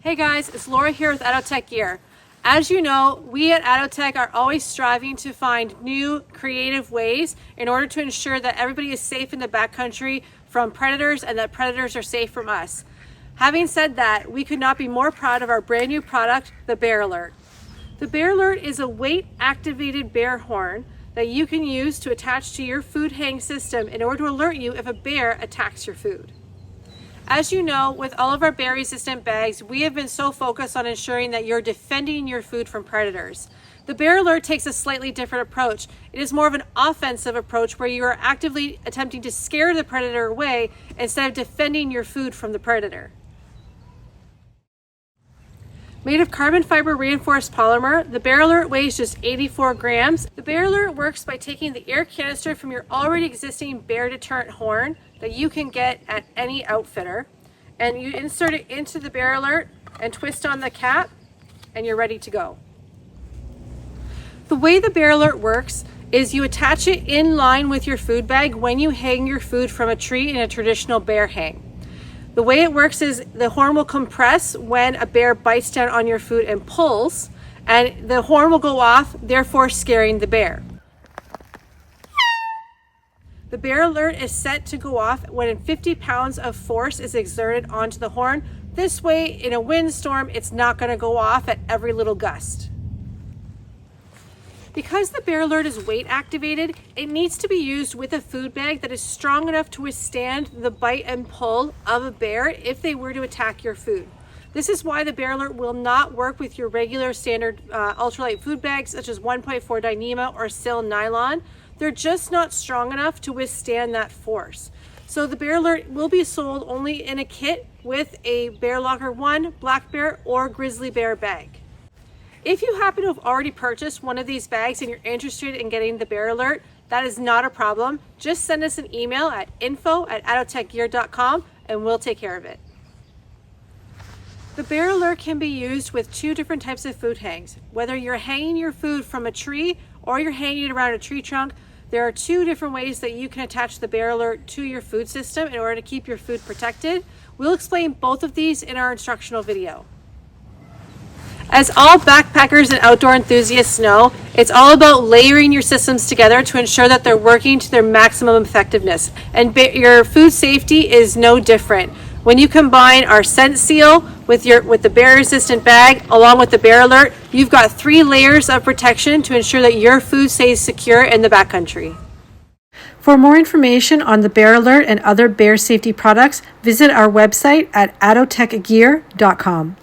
Hey guys, it's Laura here with Adotec Gear. As you know, we at Adotec are always striving to find new creative ways in order to ensure that everybody is safe in the backcountry from predators and that predators are safe from us. Having said that, we could not be more proud of our brand new product, the Bear Alert. The Bear Alert is a weight activated bear horn that you can use to attach to your food hang system in order to alert you if a bear attacks your food. As you know, with all of our bear resistant bags, we have been so focused on ensuring that you're defending your food from predators. The Bear Alert takes a slightly different approach. It is more of an offensive approach where you are actively attempting to scare the predator away instead of defending your food from the predator. Made of carbon fiber reinforced polymer, the Bear Alert weighs just 84 grams. The Bear Alert works by taking the air canister from your already existing bear deterrent horn that you can get at any outfitter, and you insert it into the Bear Alert and twist on the cap and you're ready to go. The way the Bear Alert works is you attach it in line with your food bag when you hang your food from a tree in a traditional bear hang. The way it works is the horn will compress when a bear bites down on your food and pulls, and the horn will go off, therefore scaring the bear. The Bear Alert is set to go off when 50 pounds of force is exerted onto the horn. This way, in a windstorm, it's not going to go off at every little gust. Because the Bear Alert is weight activated, it needs to be used with a food bag that is strong enough to withstand the bite and pull of a bear if they were to attack your food. This is why the Bear Alert will not work with your regular standard ultralight food bags such as 1.4 Dyneema or Sil Nylon. They're just not strong enough to withstand that force. So the Bear Alert will be sold only in a kit with a Bear Locker 1, Black Bear, or Grizzly Bear bag. If you happen to have already purchased one of these bags and you're interested in getting the Bear Alert, that is not a problem. Just send us an email at info@adotecgear.com and we'll take care of it. The Bear Alert can be used with two different types of food hangs. Whether you're hanging your food from a tree or you're hanging it around a tree trunk, there are two different ways that you can attach the Bear Alert to your food system in order to keep your food protected. We'll explain both of these in our instructional video. As all backpackers and outdoor enthusiasts know, it's all about layering your systems together to ensure that they're working to their maximum effectiveness. And your food safety is no different. When you combine our scent seal with the bear resistant bag along with the Bear Alert, you've got 3 layers of protection to ensure that your food stays secure in the backcountry. For more information on the Bear Alert and other bear safety products, visit our website at adotecgear.com.